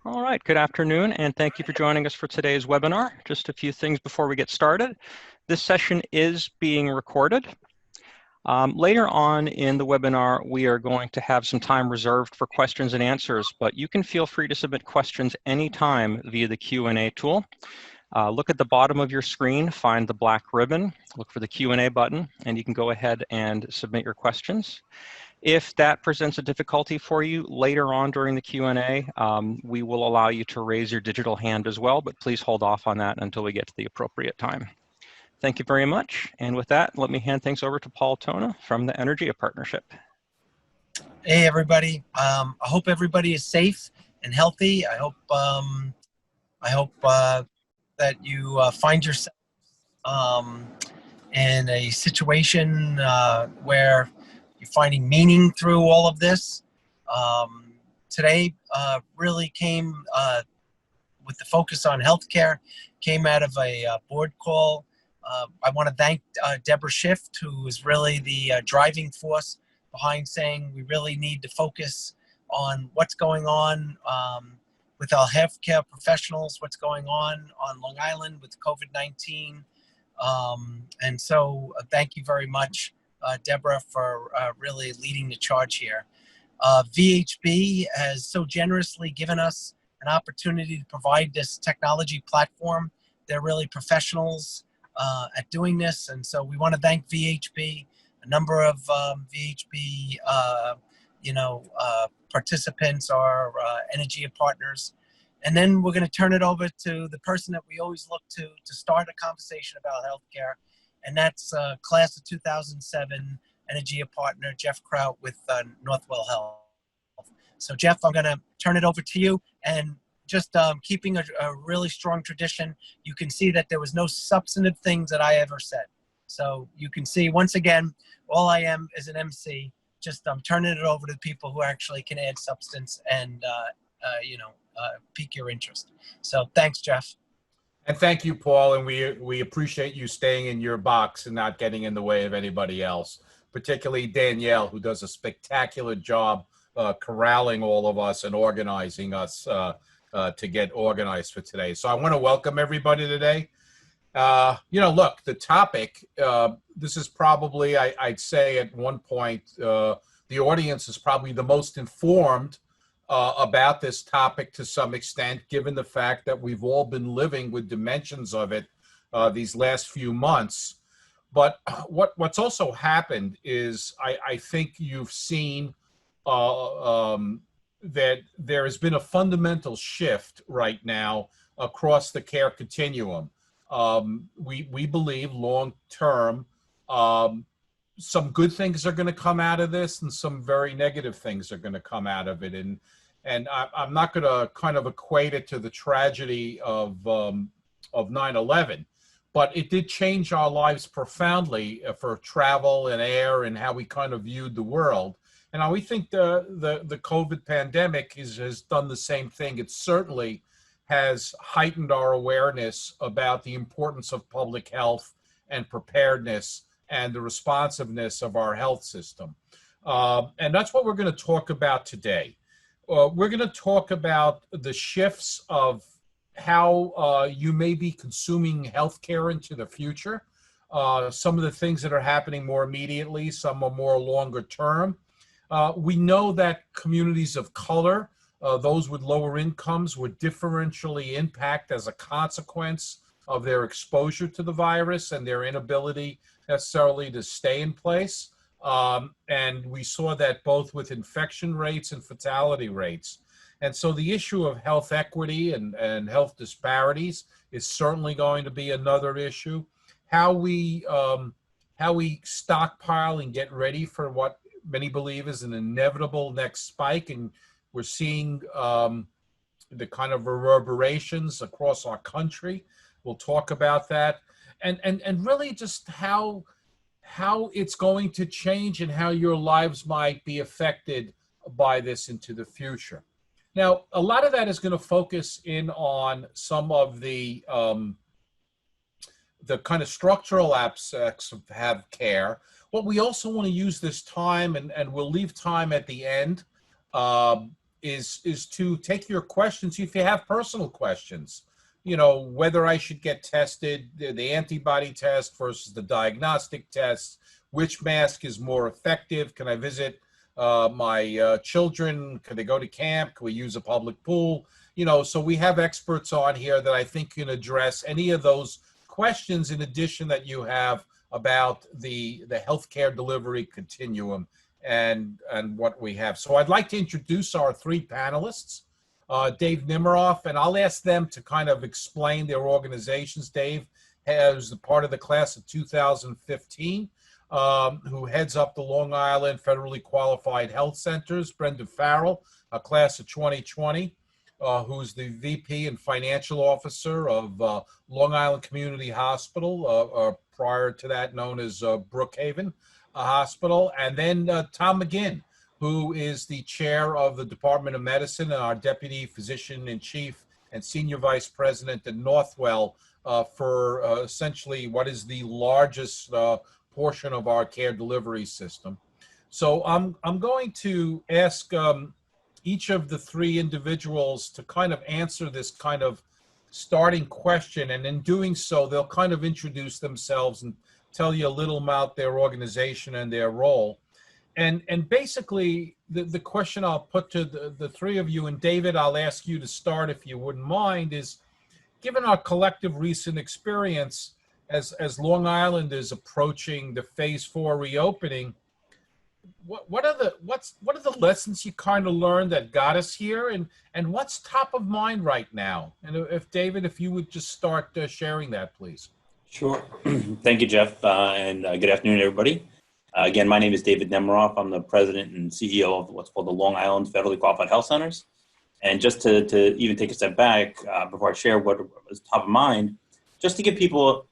All right, good afternoon, and thank you for joining us for today's webinar. Just a few things before we get started. This session is being recorded. Later on in the webinar, we are going to have some time reserved for questions and answers, but you can feel free to submit questions anytime via the Q&A tool. Look at the bottom of your screen, find the black ribbon, look for the Q&A button, and you can go ahead and submit your questions. If that presents a difficulty for you later on during the Q&A, we will allow you to raise your digital hand as well, but please hold off on that until we get to the appropriate time. Thank you very much. And with that, let me hand things over to Paul Tona from the Energeia Partnership. Hey, everybody. I hope everybody is safe and healthy. I hope that you find yourself in a situation where you're finding meaning through all of this. Today really came with the focus on healthcare, came out of a board call. I want to thank Deborah Schiff, who is really the driving force behind saying we really need to focus on what's going on with our healthcare professionals, what's going on Long Island with COVID-19. And so thank you very much, Deborah, for really leading the charge here. VHB has so generously given us an opportunity to provide this technology platform. They're really professionals at doing this, and so we want to thank VHB. A number of VHB participants are Energeia partners. And then we're going to turn it over to the person that we always look to start a conversation about healthcare, and that's class of 2007 Energeia partner Jeff Kraut with Northwell Health. So Jeff, I'm going to turn it over to you, and just keeping a really strong tradition, you can see that there was no substantive things that I ever said. So you can see, once again, all I am is an MC. Just I'm turning it over to people who actually can add substance and pique your interest. So thanks, Jeff. And thank you, Paul. And we appreciate you staying in your box and not getting in the way of anybody else, particularly Danielle, who does a spectacular job corralling all of us and organizing us to get organized for today. So I want to welcome everybody today. Look, the topic, this is probably, I'd say at one point, the audience is probably the most informed about this topic to some extent, given the fact that we've all been living with dimensions of it these last few months. But what's also happened is I think you've seen that there has been a fundamental shift right now across the care continuum. We believe long term, some good things are going to come out of this and some very negative things are going to come out of it. And I'm not going to kind of equate it to the tragedy of 9/11, but it did change our lives profoundly for travel and air and how we kind of viewed the world. And we think the COVID pandemic has done the same thing. It certainly has heightened our awareness about the importance of public health and preparedness and the responsiveness of our health system. And that's what we're going to talk about today. We're going to talk about the shifts of how you may be consuming healthcare into the future. Some of the things that are happening more immediately, some are more longer term. We know that communities of color, those with lower incomes, would differentially impact as a consequence of their exposure to the virus and their inability necessarily to stay in place. And we saw that both with infection rates and fatality rates. And so the issue of health equity and health disparities is certainly going to be another issue. How we stockpile and get ready for what many believe is an inevitable next spike, and we're seeing the kind of reverberations across our country. We'll talk about that, and really just how it's going to change and how your lives might be affected by this into the future. Now, a lot of that is going to focus in on some of the kind of structural aspects of care. What we also want to use this time, and we'll leave time at the end, is to take your questions if you have personal questions. You know, whether I should get tested, the antibody test versus the diagnostic test, which mask is more effective? Can I visit my children? Can they go to camp? Can we use a public pool? You know, so we have experts on here that I think can address any of those questions in addition that you have about the healthcare delivery continuum and what we have. So I'd like to introduce our three panelists. Dave Nemiroff, and I'll ask them to kind of explain their organizations. Dave has the part of the class of 2015, who heads up the Long Island Federally Qualified Health Centers. Brenda Farrell, a class of 2020, who's the VP and Financial Officer of Long Island Community Hospital, prior to that known as Brookhaven Hospital. And then Tom McGinn, who is the chair of the Department of Medicine and our Deputy Physician-in-Chief and Senior Vice President at Northwell, for essentially what is the largest portion of our care delivery system. So I'm going to ask each of the three individuals to kind of answer this kind of starting question, and in doing so, they'll kind of introduce themselves and tell you a little about their organization and their role. And basically, the question I'll put to the three of you, and David, I'll ask you to start if you wouldn't mind, is given our collective recent experience as Long Island is approaching the phase 4 reopening, what are the lessons you kind of learned that got us here, and what's top of mind right now? And if David, if you would just start sharing that, please. Sure. Thank you, Jeff, and good afternoon, everybody. Again, my name is David Nemiroff. I'm the president and CEO of what's called the Long Island Federally Qualified Health Centers. And just to even take a step back before I share what was top of mind, just to give people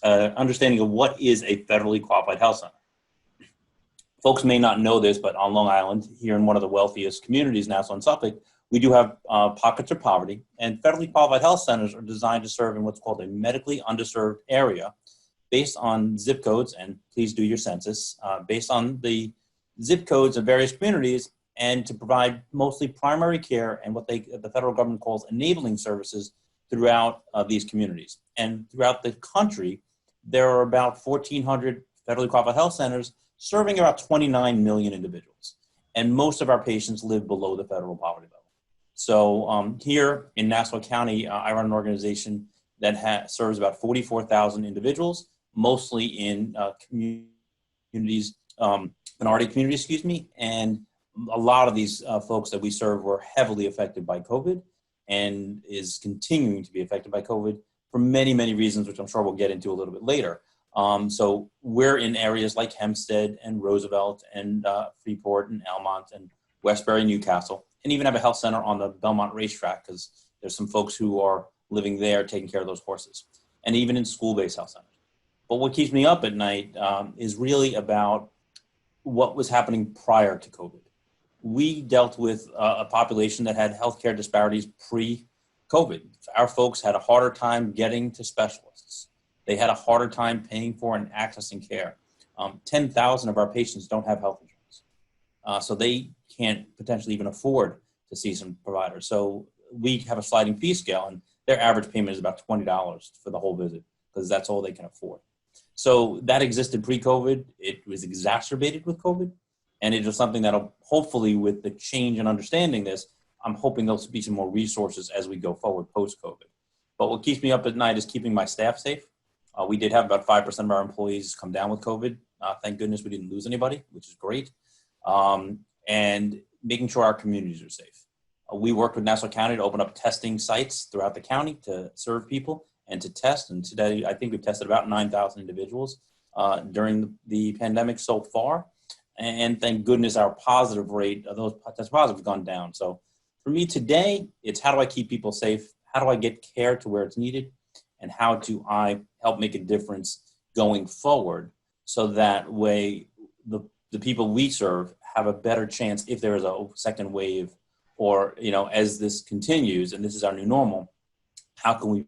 understanding of what is a federally qualified health center. Folks may not know this, but on Long Island, here in one of the wealthiest communities, Nassau and Suffolk, we do have pockets of poverty, and federally qualified health centers are designed to serve in what's called a medically underserved area, based on zip codes, and please do your census, based on the zip codes of various communities, and to provide mostly primary care and what the federal government calls enabling services throughout these communities. And throughout the country, there are about 1,400 federally qualified health centers serving about 29 million individuals. And most of our patients live below the federal poverty level. So here in Nassau County, I run an organization that serves about 44,000 individuals, mostly in communities, minority communities, and a lot of these folks that we serve were heavily affected by COVID and is continuing to be affected by COVID for many, many reasons, which I'm sure we'll get into a little bit later. So we're in areas like Hempstead and Roosevelt and Freeport and Elmont and Westbury, Newcastle, and even have a health center on the Belmont racetrack because there's some folks who are living there taking care of those horses, and even in school-based health centers. But what keeps me up at night is really about what was happening prior to COVID. We dealt with a population that had healthcare disparities pre-COVID. Our folks had a harder time getting to specialists. They had a harder time paying for and accessing care. 10,000 of our patients don't have health insurance. So they can't potentially even afford to see some providers. So we have a sliding fee scale, and their average payment is about $20 for the whole visit because that's all they can afford. So that existed pre-COVID. It was exacerbated with COVID. And it is something that'll hopefully, with the change in understanding this, I'm hoping there'll be some more resources as we go forward post-COVID. But what keeps me up at night is keeping my staff safe. We did have about 5% of our employees come down with COVID. Thank goodness we didn't lose anybody, which is great. And making sure our communities are safe. We worked with Nassau County to open up testing sites throughout the county to serve people and to test. And today, I think we've tested about 9,000 individuals during the pandemic so far. And thank goodness our positive rate of those test positives has gone down. So for me today, it's how do I keep people safe? How do I get care to where it's needed? And how do I help make a difference going forward so that way the people we serve have a better chance if there is a second wave or, you know, as this continues and this is our new normal, how can we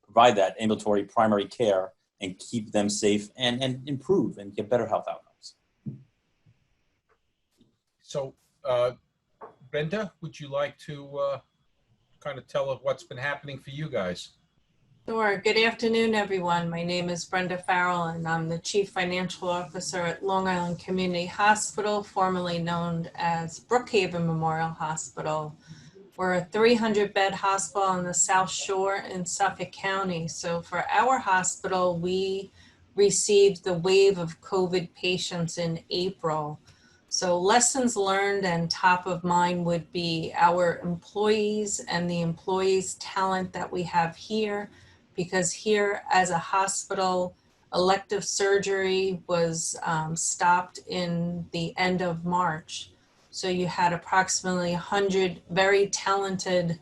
provide that ambulatory primary care and keep them safe and improve and get better health outcomes? So, Brenda, would you like to kind of tell us what's been happening for you guys? Sure. Good afternoon, everyone. My name is Brenda Farrell, and I'm the Chief Financial Officer at Long Island Community Hospital, formerly known as Brookhaven Memorial Hospital. We're a 300-bed hospital on the South Shore in Suffolk County. So for our hospital, we received the wave of COVID patients in April. So lessons learned and top of mind would be our employees and the employees' talent that we have here, because here as a hospital, elective surgery was stopped in the end of March. So you had approximately 100 very talented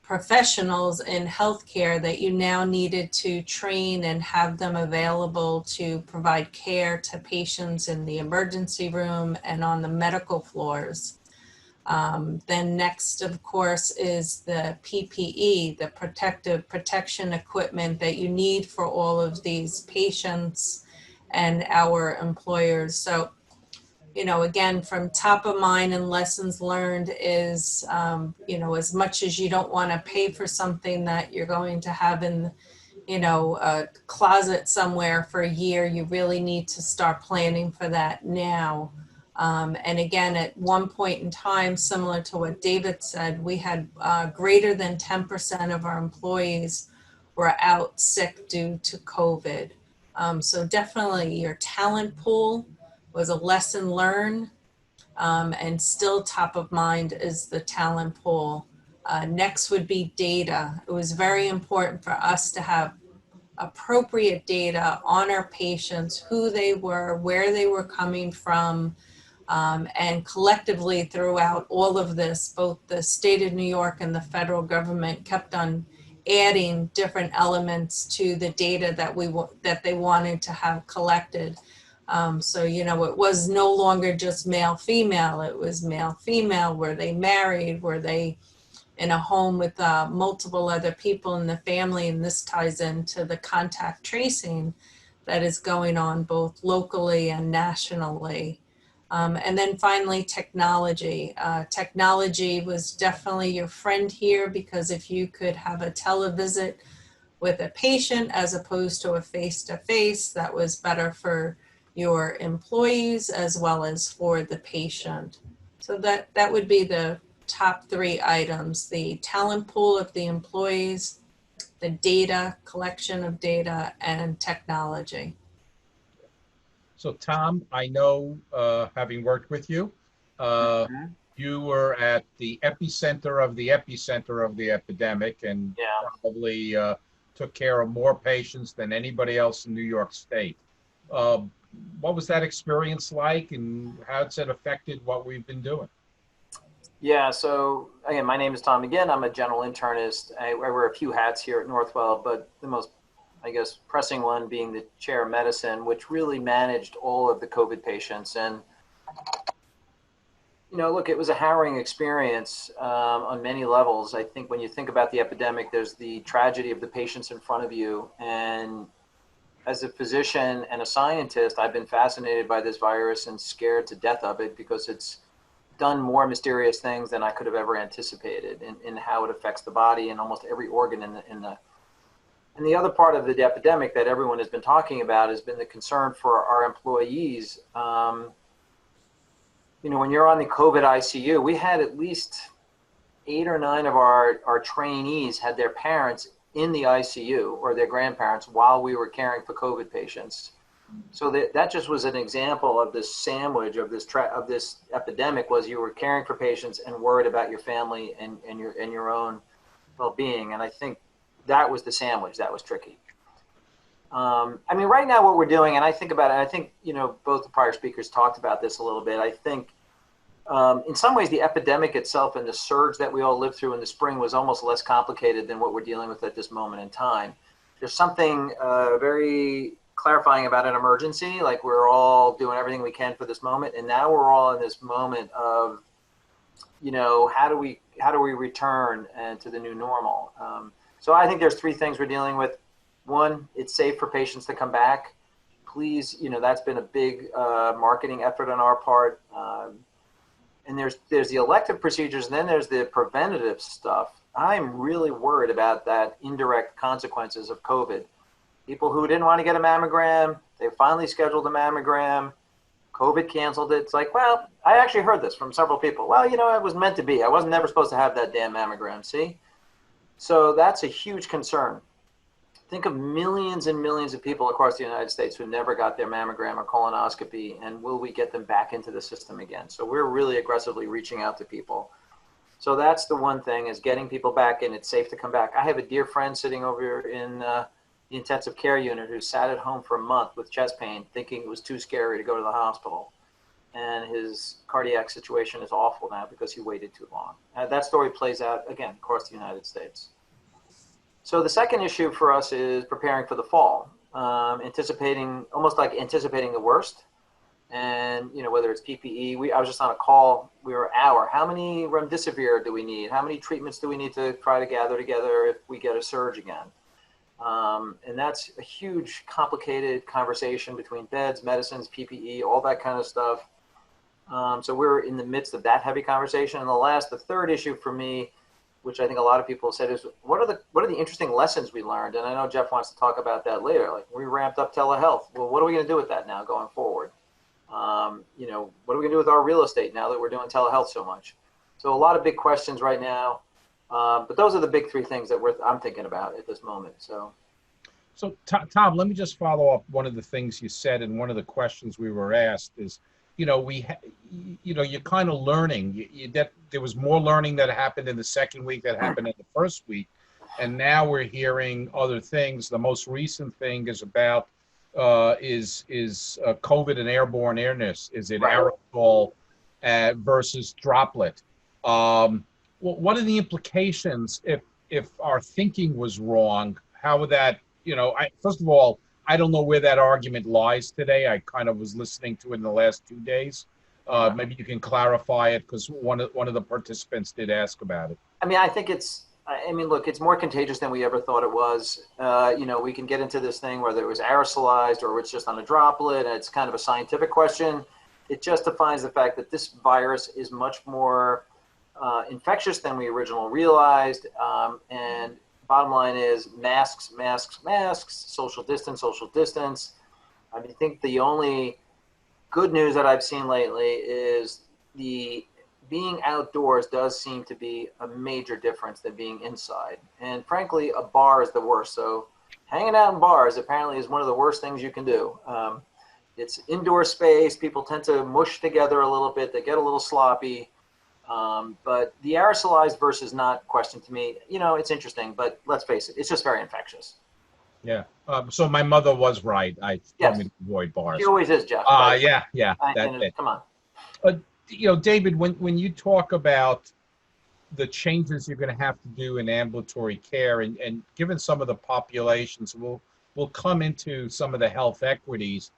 professionals in healthcare that you now needed to train and have them available to provide care to patients in the emergency room and on the medical floors. Then next, of course, is the PPE, the protection equipment that you need for all of these patients and our employers. So, you know, again, from top of mind and lessons learned is, you know, as much as you don't want to pay for something that you're going to have in, you know, a closet somewhere for a year, you really need to start planning for that now. And again, at one point in time, similar to what David said, we had greater than 10% of our employees were out sick due to COVID. So definitely your talent pool was a lesson learned, and still top of mind is the talent pool. Next would be data. It was very important for us to have appropriate data on our patients, who they were, where they were coming from, and collectively throughout all of this, both the state of New York and the federal government kept on adding different elements to the data that they wanted to have collected. So, you know, it was no longer just male, female, it was male, female. Were they married? Were they in a home with multiple other people in the family? And this ties into the contact tracing that is going on both locally and nationally. And then finally, technology. Technology was definitely your friend here, because if you could have a televisit with a patient as opposed to a face-to-face, that was better for your employees as well as for the patient. So that would be the top three items: the talent pool of the employees, the data, collection of data, and technology. So Tom, I know, having worked with you, you were at the epicenter of the epidemic, and probably took care of more patients than anybody else in New York State. What was that experience like, and how has it affected what we've been doing? Yeah, so again, my name is Tom McGinn. I'm a general internist. I wear a few hats here at Northwell, but the most, I guess, pressing one being the chair of medicine, which really managed all of the COVID patients. And, you know, look, it was a harrowing experience on many levels. I think when you think about the epidemic, there's the tragedy of the patients in front of you. And as a physician and a scientist, I've been fascinated by this virus and scared to death of it, because it's done more mysterious things than I could have ever anticipated in how it affects the body and almost every organ And the other part of the epidemic that everyone has been talking about has been the concern for our employees. You know, when you're on the COVID ICU, we had at least 8 or 9 of our trainees had their parents in the ICU or their grandparents while we were caring for COVID patients. So that just was an example of this sandwich of this epidemic. Was you were caring for patients and worried about your family and your own well-being. And I think that was the sandwich that was tricky. I mean, right now what we're doing, and I think about it, I think, you know, both the prior speakers talked about this a little bit. I think in some ways the epidemic itself and the surge that we all lived through in the spring was almost less complicated than what we're dealing with at this moment in time. There's something very clarifying about an emergency, like we're all doing everything we can for this moment, and now we're all in this moment of, you know, how do we return to the new normal? So I think there's 3 things we're dealing with. One, it's safe for patients to come back. Please, you know, that's been a big marketing effort on our part. And there's the elective procedures, and then there's the preventative stuff. I'm really worried about that indirect consequences of COVID. People who didn't want to get a mammogram, they finally scheduled a mammogram. COVID canceled it. It's like, well, I actually heard this from several people. Well, you know, it was meant to be. I wasn't never supposed to have that damn mammogram, see? So that's a huge concern. Think of millions and millions of people across the United States who never got their mammogram or colonoscopy, and will we get them back into the system again? So we're really aggressively reaching out to people. So that's the one thing, is getting people back in. It's safe to come back. I have a dear friend sitting over here in the intensive care unit who sat at home for a month with chest pain, thinking it was too scary to go to the hospital. And his cardiac situation is awful now because he waited too long. That story plays out, again, across the United States. So the second issue for us is preparing for the fall, almost like anticipating the worst. And, you know, whether it's PPE, I was just on a call, we were an hour. How many remdesivir do we need? How many treatments do we need to try to gather together if we get a surge again? And that's a huge, complicated conversation between beds, medicines, PPE, all that kind of stuff. So we're in the midst of that heavy conversation. And the third issue for me, which I think a lot of people said, is what are the interesting lessons we learned? And I know Jeff wants to talk about that later. Like, we ramped up telehealth. Well, what are we going to do with that now going forward? You know, what are we going to do with our real estate now that we're doing telehealth so much? So a lot of big questions right now. But those are the big three things that I'm thinking about at this moment. So Tom, let me just follow up one of the things you said, and one of the questions we were asked is, you know, you're kind of learning. There was more learning that happened in the second week that happened in the first week, and now we're hearing other things. The most recent thing is about COVID and airborne illness. Is it aerosol versus droplet? What are the implications if our thinking was wrong? How would that, you know, first of all, I don't know where that argument lies today. I kind of was listening to it in the last 2 days. Maybe you can clarify it, because one of the participants did ask about it. I mean, I think look, it's more contagious than we ever thought it was. You know, we can get into this thing whether it was aerosolized or it's just on a droplet. It's kind of a scientific question. It justifies the fact that this virus is much more infectious than we originally realized. And bottom line is masks, social distance. I mean, I think the only good news that I've seen lately is the being outdoors does seem to be a major difference than being inside. And frankly, a bar is the worst. So hanging out in bars apparently is one of the worst things you can do. It's indoor space. People tend to mush together a little bit. They get a little sloppy. But the aerosolized versus not question, to me, you know, it's interesting, but let's face it, it's just very infectious. Yeah. So my mother was right. I told me to avoid bars. She always is, Jeff. Yeah. Come on. You know, David, when you talk about the changes you're going to have to do in ambulatory care, and given some of the populations, we'll come into some of the health equities.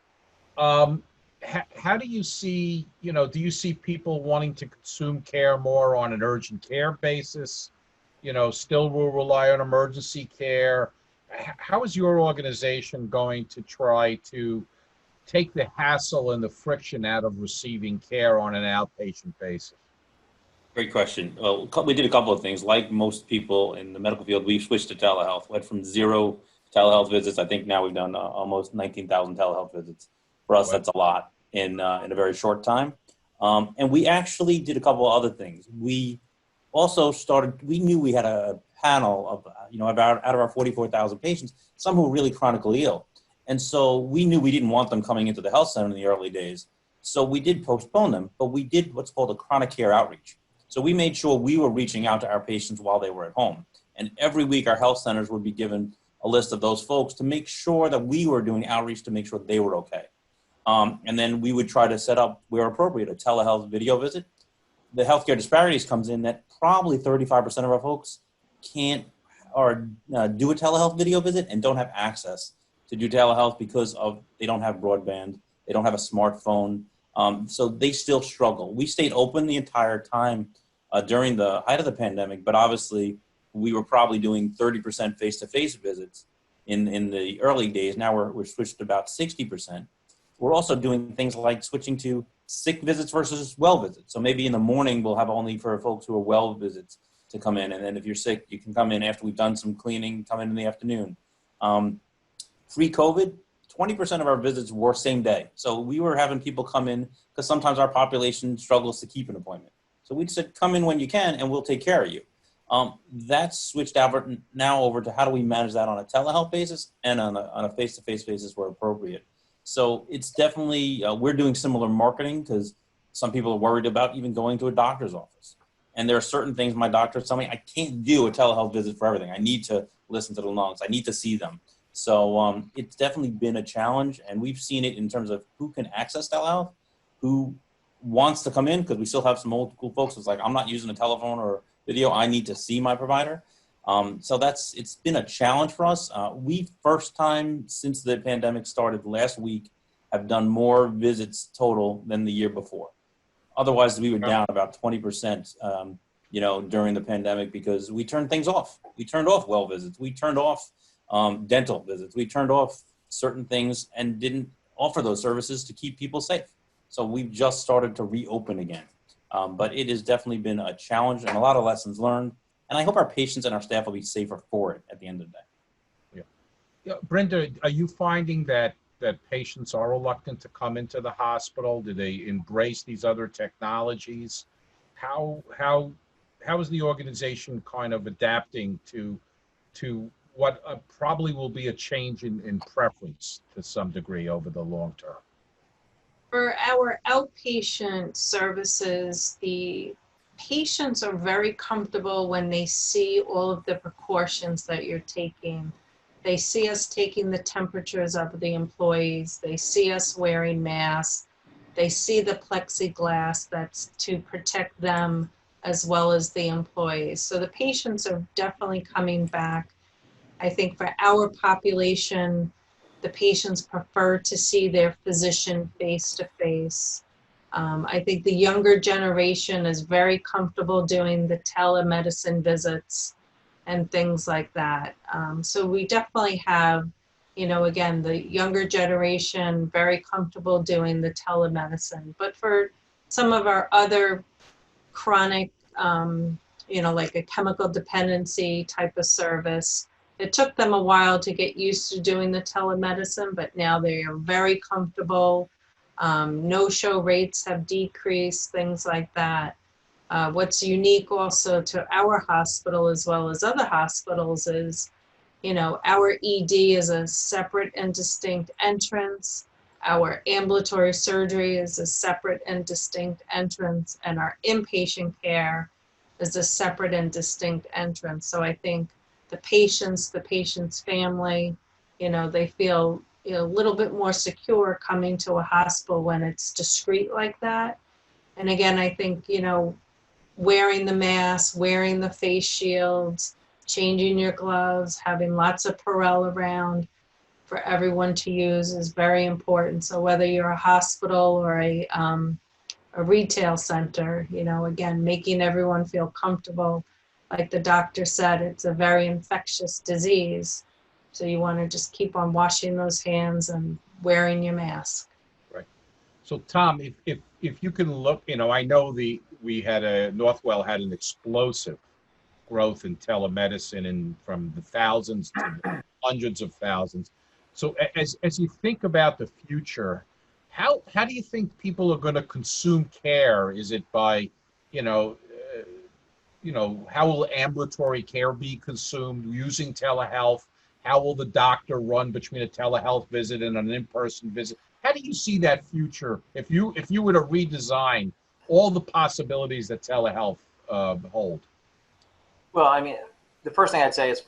How do you see, you know, do you see people wanting to consume care more on an urgent care basis? You know, still will rely on emergency care. How is your organization going to try to take the hassle and the friction out of receiving care on an outpatient basis? Great question. Well, we did a couple of things. Like most people in the medical field, we switched to telehealth. Went from 0 telehealth visits. I think now we've done almost 19,000 telehealth visits. For us, that's a lot in a very short time. And we actually did a couple of other things. We also we knew we had a panel of, you know, out of our 44,000 patients, some who were really chronically ill. And so we knew we didn't want them coming into the health center in the early days. So we did postpone them, but we did what's called a chronic care outreach. So we made sure we were reaching out to our patients while they were at home. And every week our health centers would be given a list of those folks to make sure that we were doing outreach to make sure they were okay. And then we would try to set up, where appropriate, a telehealth video visit. The healthcare disparities comes in that probably 35% of our folks can't do a telehealth video visit and don't have access to do telehealth because they don't have broadband, they don't have a smartphone, so they still struggle. We stayed open the entire time during the height of the pandemic, but obviously we were probably doing 30% face-to-face visits in the early days. Now we're switched to about 60%. We're also doing things like switching to sick visits versus well visits. So maybe in the morning we'll have only for folks who are well visits to come in. And then if you're sick, you can come in after we've done some cleaning, come in the afternoon. Pre-COVID, 20% of our visits were same day. So we were having people come in because sometimes our population struggles to keep an appointment. So we said, come in when you can and we'll take care of you. That's switched out now over to how do we manage that on a telehealth basis and on a face-to-face basis where appropriate. So it's definitely, we're doing similar marketing because some people are worried about even going to a doctor's office. And there are certain things my doctors tell me, I can't do a telehealth visit for everything. I need to listen to the lungs. I need to see them. So it's definitely been a challenge, and we've seen it in terms of who can access telehealth, who wants to come in, because we still have some old school folks who's like, I'm not using a telephone or video. I need to see my provider. So it's been a challenge for us. We first time since the pandemic started last week have done more visits total than the year before. Otherwise, we were down about 20%, during the pandemic because we turned things off. We turned off well visits. We turned off dental visits. We turned off certain things and didn't offer those services to keep people safe. So we've just started to reopen again. But it has definitely been a challenge and a lot of lessons learned. And I hope our patients and our staff will be safer for it at the end of the day. Yeah. Brenda, are you finding that patients are reluctant to come into the hospital? Do they embrace these other technologies? How is the organization kind of adapting to what probably will be a change in preference to some degree over the long term? For our outpatient services, the patients are very comfortable when they see all of the precautions that you're taking. They see us taking the temperatures of the employees. They see us wearing masks. They see the plexiglass that's to protect them as well as the employees. So the patients are definitely coming back. I think for our population, the patients prefer to see their physician face-to-face. I think the younger generation is very comfortable doing the telemedicine visits and things like that. So we definitely have, again, the younger generation very comfortable doing the telemedicine. But for some of our other chronic, like a chemical dependency type of service, it took them a while to get used to doing the telemedicine, but now they are very comfortable. No-show rates have decreased, things like that. What's unique also to our hospital as well as other hospitals is, our ED is a separate and distinct entrance. Our ambulatory surgery is a separate and distinct entrance, and our inpatient care is a separate and distinct entrance. So I think the patient's family, they feel a little bit more secure coming to a hospital when it's discreet like that. And again, I think, wearing the mask, wearing the face shields, changing your gloves, having lots of Farrell around for everyone to use is very important. So whether you're a hospital or a retail center, again, making everyone feel comfortable. Like the doctor said, it's a very infectious disease. So you want to just keep on washing those hands and wearing your mask. Right. So Tom, if you can look, I know Northwell had an explosive growth in telemedicine and from the thousands to the hundreds of thousands. So as you think about the future, how do you think people are going to consume care? Is it by, how will ambulatory care be consumed using telehealth? How will the doctor run between a telehealth visit and an in-person visit? How do you see that future if you were to redesign all the possibilities that telehealth hold? Well, I mean, the first thing I'd say is,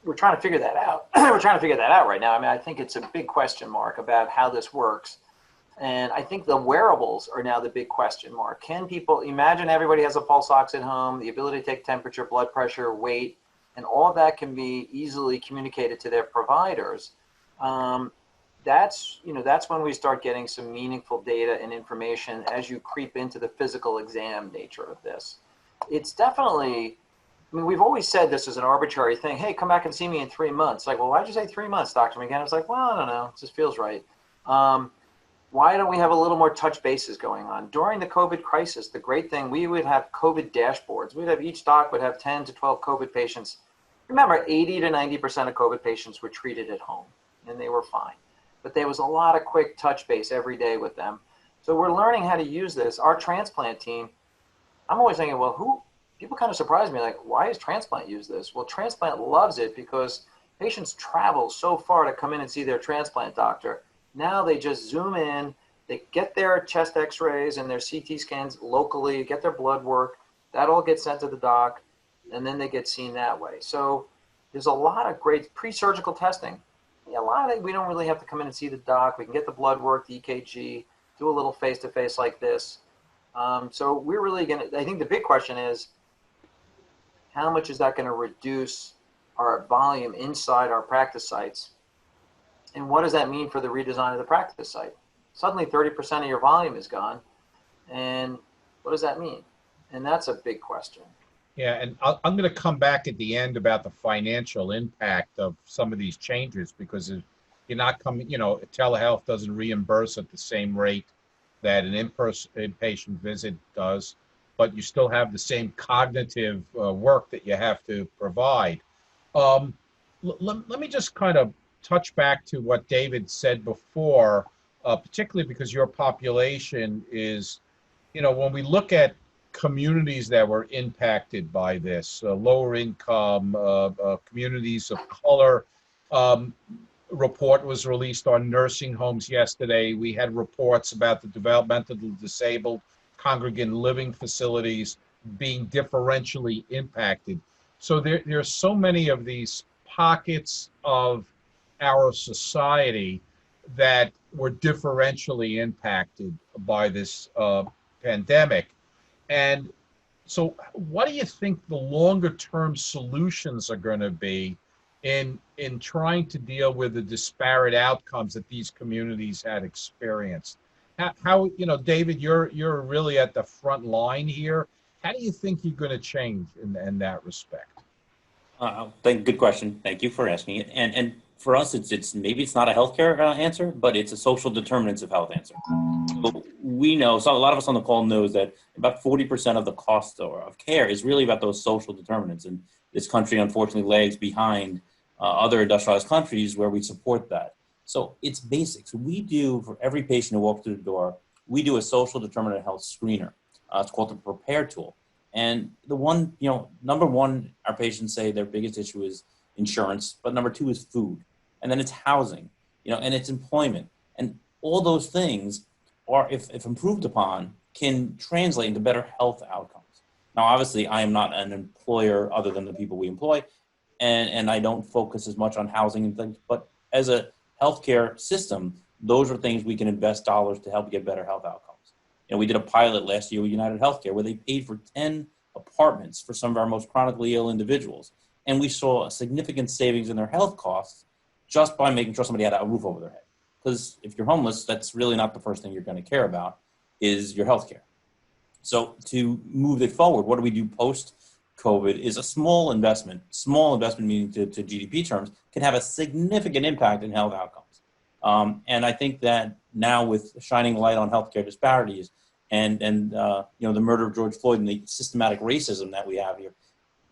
we're trying to figure that out. We're trying to figure that out right now. I mean, I think it's a big question mark about how this works. And I think the wearables are now the big question mark. Can people imagine everybody has a pulse ox at home, the ability to take temperature, blood pressure, weight, and all of that can be easily communicated to their providers. That's when we start getting some meaningful data and information as you creep into the physical exam nature of this. It's definitely, we've always said this is an arbitrary thing. Hey, come back and see me in 3 months. Like, well, why'd you say 3 months, Dr. McGinn? I was like, well, I don't know. It just feels right. why don't we have a little more touch bases going on? During the COVID crisis, the great thing, we would have COVID dashboards. We'd have, each doc would have 10 to 12 COVID patients. Remember, 80 to 90% of COVID patients were treated at home, and they were fine. But there was a lot of quick touch base every day with them. So we're learning how to use this. Our transplant team, I'm always thinking, well, people kind of surprise me, like, why does transplant use this? Well, transplant loves it because patients travel so far to come in and see their transplant doctor. Now they just zoom in, they get their chest x-rays and their CT scans locally, get their blood work, that all gets sent to the doc, and then they get seen that way. So there's a lot of great pre-surgical testing. A lot of it, we don't really have to come in and see the doc. We can get the blood work, the EKG, do a little face-to-face like this. So we're really going to, I think the big question is, how much is that going to reduce our volume inside our practice sites? And what does that mean for the redesign of the practice site? Suddenly 30% of your volume is gone. And what does that mean? And that's a big question. Yeah, and I'm going to come back at the end about the financial impact of some of these changes, because if you're not coming, telehealth doesn't reimburse at the same rate that an inpatient visit does, but you still have the same cognitive work that you have to provide. Let me just kind of touch back to what David said before, particularly because your population is, when we look at communities that were impacted by this, lower income, communities of color. Report was released on nursing homes yesterday. We had reports about the developmentally disabled congregate living facilities being differentially impacted. So there are so many of these pockets of our society that were differentially impacted by this pandemic. And so what do you think the longer term solutions are going to be in trying to deal with the disparate outcomes that these communities had experienced? How David, you're really at the front line here. How do you think you're going to change in that respect? Good question. Thank you for asking it. And for us, it's maybe it's not a healthcare answer, but it's a social determinants of health answer. So we know, so a lot of us on the call knows that about 40% of the cost of care is really about those social determinants. And this country, unfortunately, lags behind other industrialized countries where we support that. So it's basics. We do, for every patient who walks through the door, we do a social determinant of health screener. It's called the Prepare tool. And the one, number one, our patients say their biggest issue is insurance, but number two is food. And then it's housing, and it's employment. And all those things are, if improved upon, can translate into better health outcomes. Now, obviously, I am not an employer other than the people we employ, and I don't focus as much on housing and things, but as a healthcare system, those are things we can invest dollars to help get better health outcomes. We did a pilot last year with United Healthcare where they paid for 10 apartments for some of our most chronically ill individuals. And we saw a significant savings in their health costs just by making sure somebody had a roof over their head. Because if you're homeless, that's really not the first thing you're going to care about is your health care. So to move it forward, what do we do post-COVID is a small investment meaning to GDP terms, can have a significant impact in health outcomes. And I think that now with shining light on healthcare disparities and the murder of George Floyd and the systematic racism that we have here,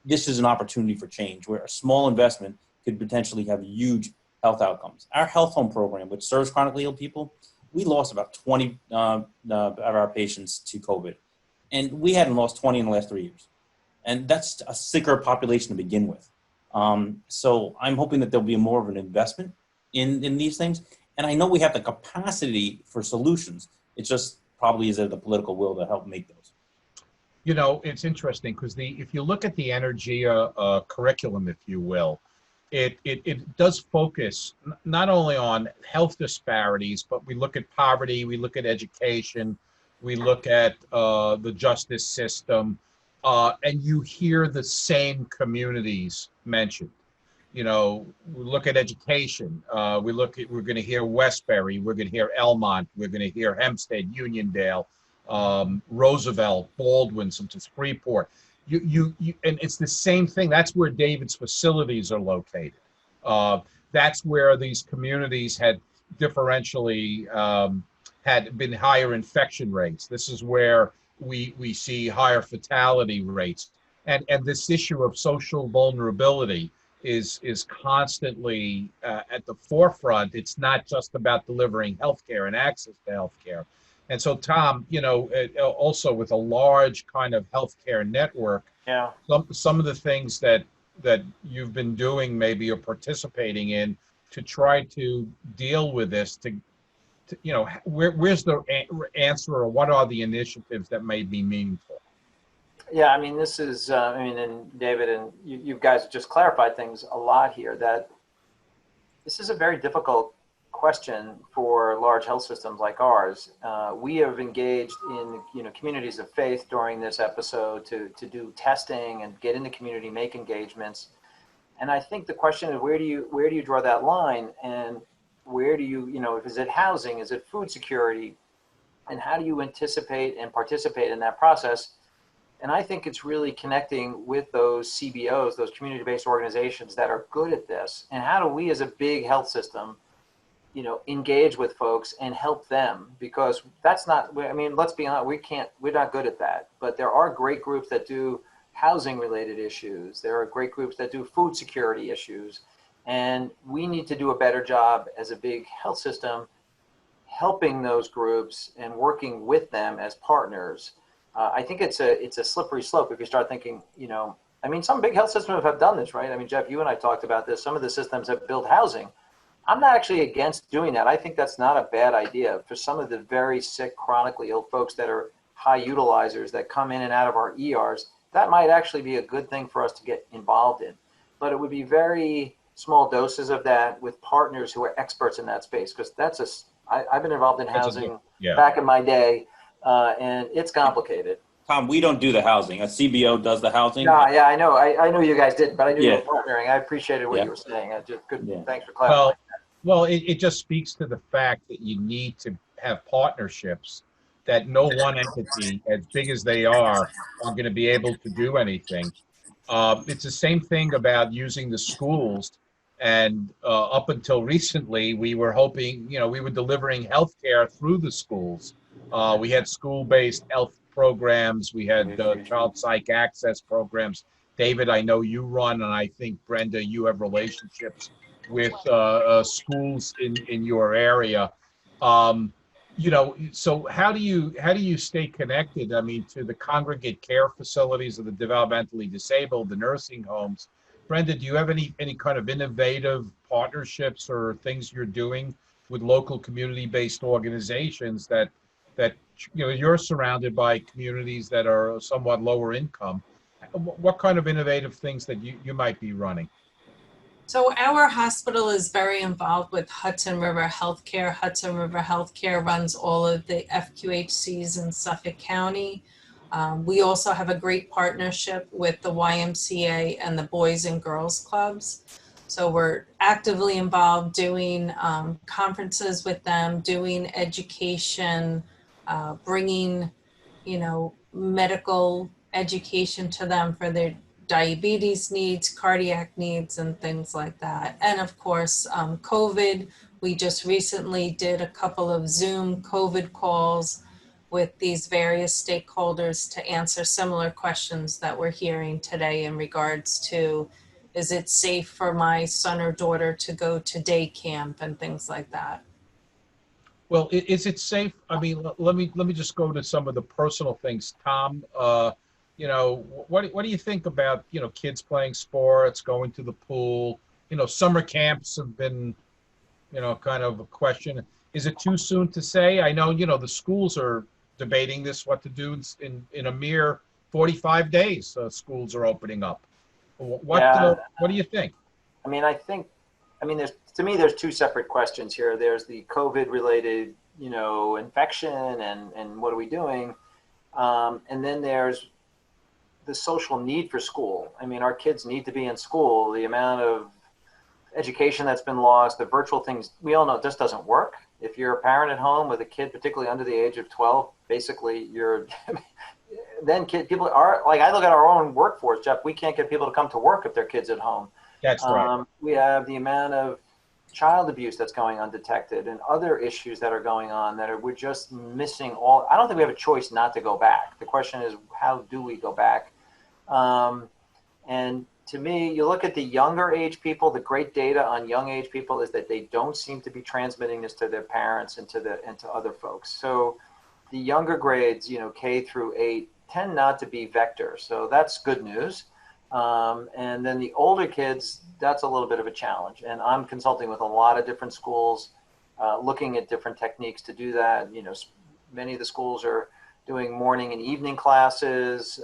this is an opportunity for change where a small investment could potentially have huge health outcomes. Our health home program, which serves chronically ill people, we lost about 20 of our patients to COVID. And we hadn't lost 20 in the last 3 years. And that's a sicker population to begin with. So I'm hoping that there'll be more of an investment in these things. And I know we have the capacity for solutions. It just probably is there the political will to help make those. It's interesting because if you look at the Energeia curriculum, if you will, it does focus not only on health disparities, but we look at poverty, we look at education, we look at the justice system, and you hear the same communities mentioned. We look at education. We're going to hear Westbury. We're going to hear Elmont. We're going to hear Hempstead, Uniondale, Roosevelt, Baldwin, some to Freeport. And it's the same thing. That's where David's facilities are located. That's where these communities had differentially had been higher infection rates. This is where we see higher fatality rates. And this issue of social vulnerability is constantly at the forefront. It's not just about delivering healthcare and access to healthcare. And so, Tom, also with a large kind of healthcare network, Yeah. some of the things that you've been doing maybe or participating in to try to deal with this, where's the answer, or what are the initiatives that may be meaningful? Yeah, I mean, this is, and David and you guys just clarified things a lot here, that this is a very difficult question for large health systems like ours. We have engaged in, communities of faith during this episode to do testing and get in the community, make engagements. And I think the question is, where do you draw that line? And where do you, is it housing? Is it food security? And how do you anticipate and participate in that process? And I think it's really connecting with those CBOs, those community-based organizations that are good at this. And how do we as a big health system, engage with folks and help them? Because that's not, let's be honest, we're not good at that. But there are great groups that do housing related issues. There are great groups that do food security issues. And we need to do a better job as a big health system helping those groups and working with them as partners. I think it's a slippery slope if you start thinking, some big health systems have done this, right? Jeff, you and I talked about this. Some of the systems have built housing. I'm not actually against doing that. I think that's not a bad idea for some of the very sick, chronically ill folks that are high utilizers that come in and out of our ERs. That might actually be a good thing for us to get involved in. But it would be very small doses of that with partners who are experts in that space, because I've been involved in housing back in my day. And it's complicated. Tom, we don't do the housing. A CBO does the housing. Yeah, I know. I know you guys did, but I knew you were partnering. I appreciated what you were saying. Thanks for clarifying. Well, it just speaks to the fact that you need to have partnerships, that no one entity, as big as they are going to be able to do anything. It's the same thing about using the schools. And up until recently, we were hoping, we were delivering healthcare through the schools. We had school-based health programs. We had child psych access programs. David, I know you run, and I think, Brenda, you have relationships with schools in your area. So how do you stay connected? To the congregate care facilities of the developmentally disabled, the nursing homes. Brenda, do you have any kind of innovative partnerships or things you're doing with local community-based organizations that you're surrounded by communities that are somewhat lower income? What kind of innovative things that you might be running? So our hospital is very involved with Hudson River Healthcare. Hudson River Healthcare runs all of the FQHCs in Suffolk County. We also have a great partnership with the YMCA and the Boys and Girls Clubs. So we're actively involved doing conferences with them, doing education, bringing, medical education to them for their diabetes needs, cardiac needs, and things like that. And of course, COVID, we just recently did a couple of Zoom COVID calls with these various stakeholders to answer similar questions that we're hearing today in regards to, is it safe for my son or daughter to go to day camp and things like that? Well, is it safe? Let me just go to some of the personal things. Tom, what do you think about, kids playing sports, going to the pool? Summer camps have been, kind of a question. Is it too soon to say? I know, the schools are debating this, what to do in a mere 45 days. Schools are opening up. What do you think? There's two separate questions here. There's the COVID related, infection and what are we doing? And then there's the social need for school. Our kids need to be in school. The amount of education that's been lost, the virtual things, we all know this doesn't work. If you're a parent at home with a kid, particularly under the age of 12, basically people are, like, I look at our own workforce, Jeff, we can't get people to come to work if their kids at home. That's right. We have the amount of child abuse that's going undetected and other issues that are going on that we're just missing all. I don't think we have a choice not to go back. The question is, how do we go back? And to me, you look at the younger age people, the great data on young age people is that they don't seem to be transmitting this to their parents and to other folks. So the younger grades, K through 8, tend not to be vectors. So that's good news. And then the older kids, that's a little bit of a challenge. And I'm consulting with a lot of different schools, looking at different techniques to do that. Many of the schools are doing morning and evening classes.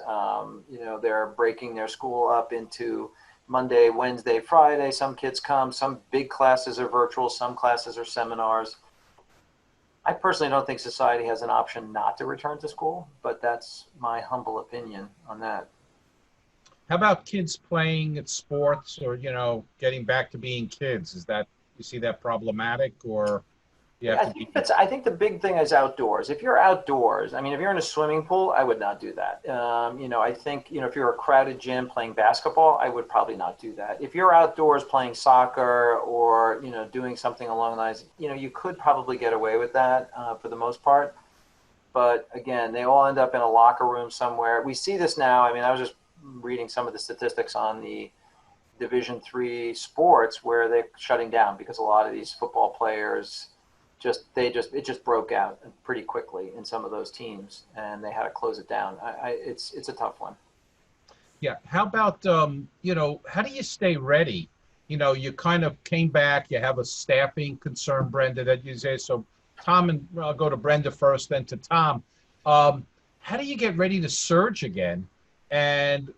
They're breaking their school up into Monday, Wednesday, Friday. Some kids come, some big classes are virtual, some classes are seminars. I personally don't think society has an option not to return to school, but that's my humble opinion on that. How about kids playing at sports or, getting back to being kids? You see that problematic, or I think the big thing is outdoors. If you're outdoors, if you're in a swimming pool, I would not do that. I think, if you're a crowded gym playing basketball, I would probably not do that. If you're outdoors playing soccer or, doing something along the lines, you could probably get away with that for the most part. But again, they all end up in a locker room somewhere. We see this now. I was just reading some of the statistics on the Division III sports where they're shutting down because a lot of these football players it just broke out pretty quickly in some of those teams, and they had to close it down. It's a tough one. Yeah. How about, how do you stay ready? You kind of came back, you have a staffing concern, Brenda, that you say. So Tom, and I'll go to Brenda first, then to Tom. How do you get ready to surge again? And,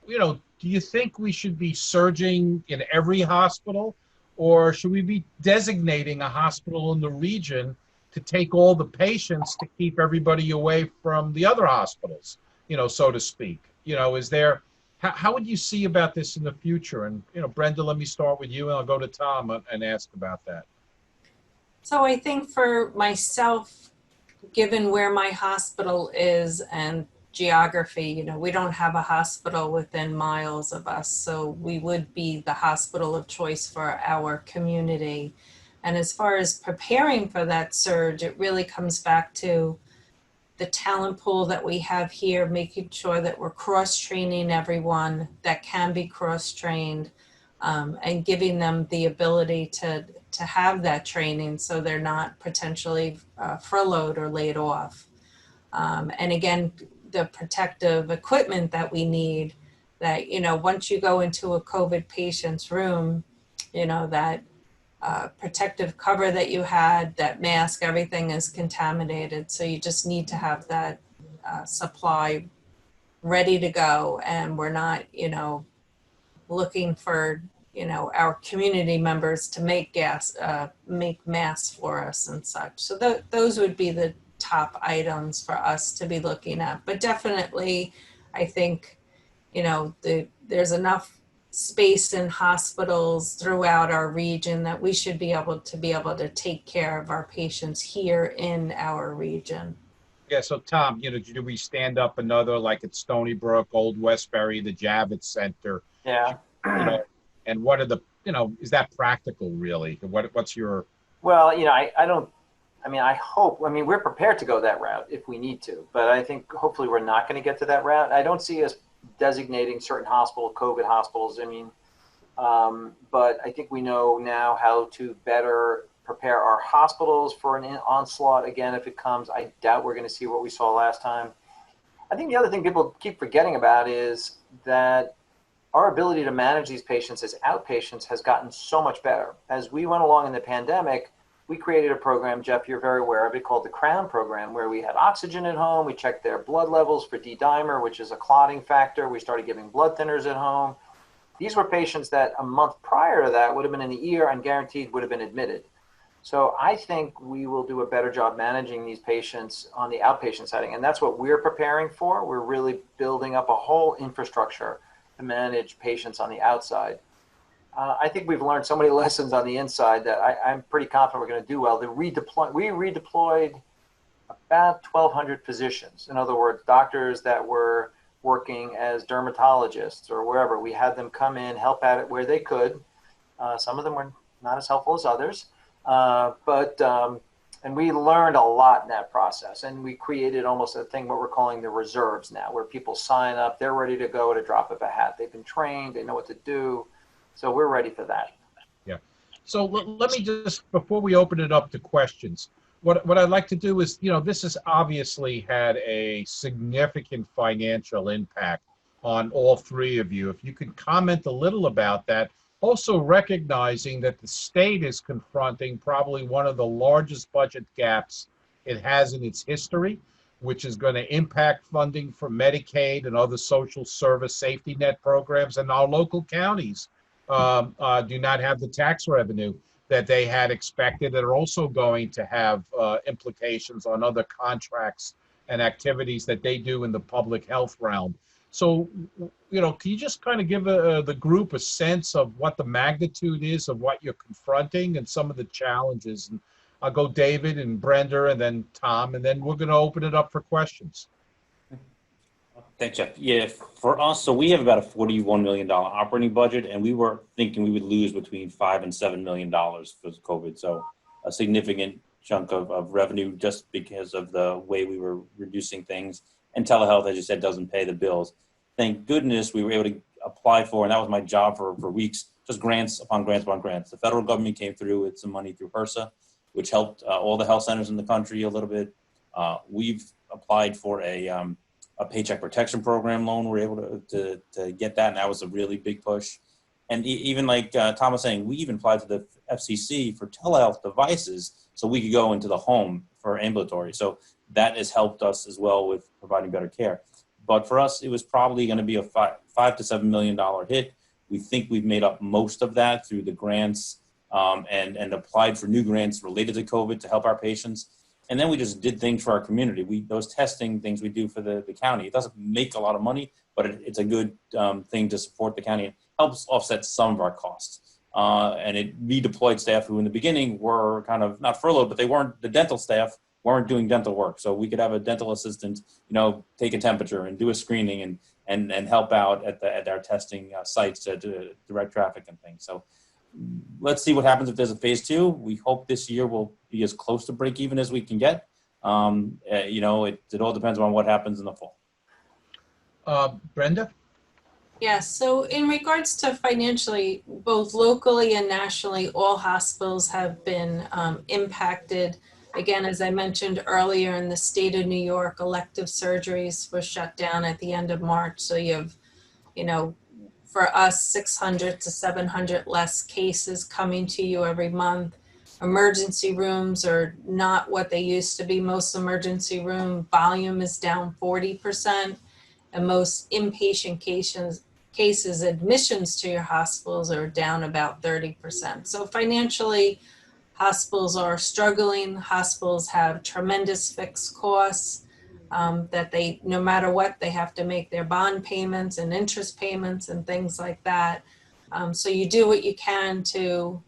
do you think we should be surging in every hospital? Or should we be designating a hospital in the region to take all the patients to keep everybody away from the other hospitals, so to speak? How would you see about this in the future? And, Brenda, let me start with you, and I'll go to Tom and ask about that. So I think for myself, given where my hospital is and geography, we don't have a hospital within miles of us, so we would be the hospital of choice for our community. And as far as preparing for that surge, it really comes back to the talent pool that we have here, making sure that we're cross-training everyone that can be cross-trained, and giving them the ability to have that training so they're not potentially furloughed or laid off. And again, the protective equipment that we need, that, once you go into a COVID patient's room, that protective cover that you had, that mask, everything is contaminated. So you just need to have that supply ready to go. And we're not, looking for, our community members to make masks for us and such. So those would be the top items for us to be looking at. But definitely, I think, there's enough space in hospitals throughout our region that we should be able to take care of our patients here in our region. Yeah, so Tom, do we stand up another, like at Stony Brook, Old Westbury, the Javits Center? Yeah. And what are the, is that practical really? What's your... Well, I hope, we're prepared to go that route if we need to, but I think hopefully we're not going to get to that route. I don't see us designating certain COVID hospitals. But I think we know now how to better prepare our hospitals for an onslaught again if it comes. I doubt we're going to see what we saw last time. I think the other thing people keep forgetting about is that our ability to manage these patients as outpatients has gotten so much better. As we went along in the pandemic, we created a program, Jeff, you're very aware of it, called the Crown program, where we had oxygen at home. We checked their blood levels for D-dimer, which is a clotting factor. We started giving blood thinners at home. These were patients that a month prior to that would have been in the ER and guaranteed would have been admitted. So I think we will do a better job managing these patients on the outpatient setting. And that's what we're preparing for. We're really building up a whole infrastructure to manage patients on the outside. I think we've learned so many lessons on the inside that I'm pretty confident we're going to do well. We redeployed about 1,200 physicians. In other words, doctors that were working as dermatologists or wherever. We had them come in, help at it where they could. Some of them were not as helpful as others. And we learned a lot in that process. And we created almost a thing, what we're calling the reserves now, where people sign up, they're ready to go at a drop of a hat. They've been trained, they know what to do. So we're ready for that. Yeah. So let me just, before we open it up to questions, what I'd like to do is, this has obviously had a significant financial impact on all three of you. If you could comment a little about that, also recognizing that the state is confronting probably one of the largest budget gaps it has in its history, which is going to impact funding for Medicaid and other social service safety net programs. And our local counties do not have the tax revenue that they had expected, that are also going to have implications on other contracts and activities that they do in the public health realm. So, can you just kind of give the group a sense of what the magnitude is of what you're confronting and some of the challenges? And I'll go David and Brenda and then Tom, and then we're going to open it up for questions. Thanks, Jeff. Yeah, for us, so we have about a $41 million operating budget, and we were thinking we would lose between $5 and $7 million for COVID. So a significant chunk of revenue just because of the way we were reducing things. And telehealth, as you said, doesn't pay the bills. Thank goodness we were able to apply for, and that was my job for weeks, just grants upon grants upon grants. The federal government came through with some money through HRSA, which helped all the health centers in the country a little bit. We've applied for a paycheck protection program loan. We were able to get that, and that was a really big push. And even like Tom was saying, we even applied to the FCC for telehealth devices so we could go into the home for ambulatory. So that has helped us as well with providing better care. But for us, it was probably going to be a $5 to $7 million hit. We think we've made up most of that through the grants and applied for new grants related to COVID to help our patients. And then we just did things for our community. Those testing things we do for the county, it doesn't make a lot of money, but it's a good thing to support the county. It helps offset some of our costs. And it redeployed staff who in the beginning were kind of not furloughed, but the dental staff weren't doing dental work. So we could have a dental assistant, take a temperature and do a screening and help out at our testing sites to direct traffic and things. So let's see what happens if there's a phase 2. We hope this year will be as close to break even as we can get. It all depends on what happens in the fall. Brenda? Yes, so in regards to financially, both locally and nationally, all hospitals have been impacted. Again, as I mentioned earlier, in the state of New York, elective surgeries were shut down at the end of March. So you have, for us, 600 to 700 less cases coming to you every month. Emergency rooms are not what they used to be. Most emergency room volume is down 40%, and most inpatient cases, admissions to your hospitals are down about 30%. So financially, hospitals are struggling. Hospitals have tremendous fixed costs that they, no matter what, they have to make their bond payments and interest payments and things like that. So you do what you can to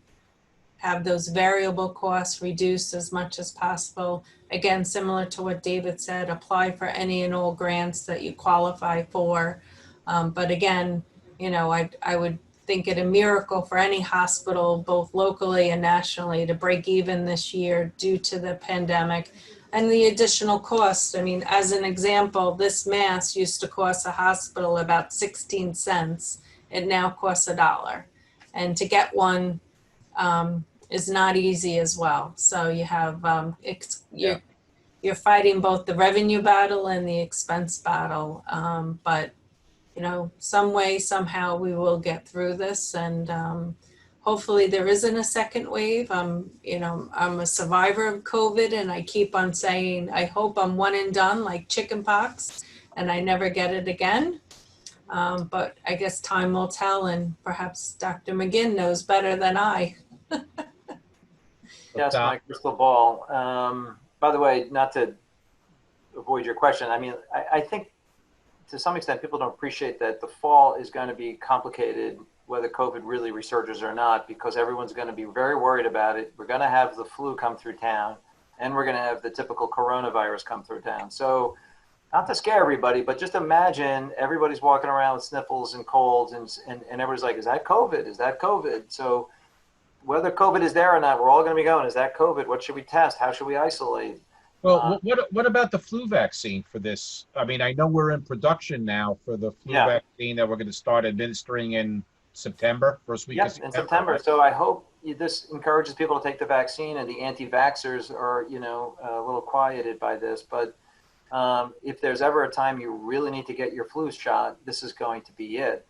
have those variable costs reduced as much as possible. Again, similar to what David said, apply for any and all grants that you qualify for. But again, I would think it a miracle for any hospital, both locally and nationally, to break even this year due to the pandemic and the additional costs. I mean, as an example, this mask used to cost a hospital about 16 cents. It now costs $1. And to get one is not easy as well. So you have, you're fighting both the revenue battle and the expense battle. But some way, somehow we will get through this, and hopefully there isn't a second wave. I'm a survivor of COVID, and I keep on saying, I hope I'm one and done like chickenpox and I never get it again. But I guess time will tell, and perhaps Dr. McGinn knows better than I. Yes, my crystal ball. By the way, not to avoid your question, I mean, I think to some extent, people don't appreciate that the fall is going to be complicated, whether COVID really resurges or not, because everyone's going to be very worried about it. We're going to have the flu come through town, and we're going to have the typical coronavirus come through town. So not to scare everybody, but just imagine everybody's walking around with sniffles and colds, and everybody's like, is that COVID? Is that COVID? So whether COVID is there or not, we're all going to be going, is that COVID? What should we test? How should we isolate? Well, what about the flu vaccine for this? I mean, I know we're in production now for the flu Yeah. vaccine that we're going to start administering in September, first week of Yes, September. in September. Right? So I hope this encourages people to take the vaccine, and the anti-vaxxers are, a little quieted by this. But if there's ever a time you really need to get your flu shot, this is going to be it.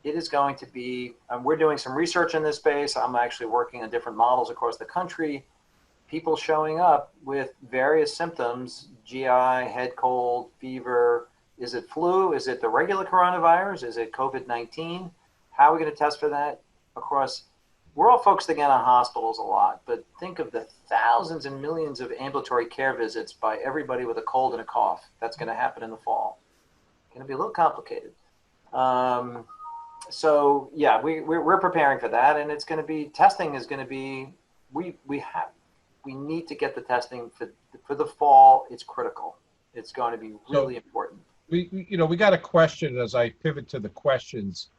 It is going to be, we're doing some research in this space. I'm actually working on different models across the country. People showing up with various symptoms, GI, head cold, fever. Is it flu? Is it the regular coronavirus? Is it COVID-19? How are we going to test for that across? We're all focusing in on hospitals a lot, but think of the thousands and millions of ambulatory care visits by everybody with a cold and a cough. That's going to happen in the fall. It's going to be a little complicated. So yeah, we're preparing for that, and it's going to be, testing is going to be, we need to get the testing for the fall. It's critical. It's going to be really important. We got a question as I pivot to the questions.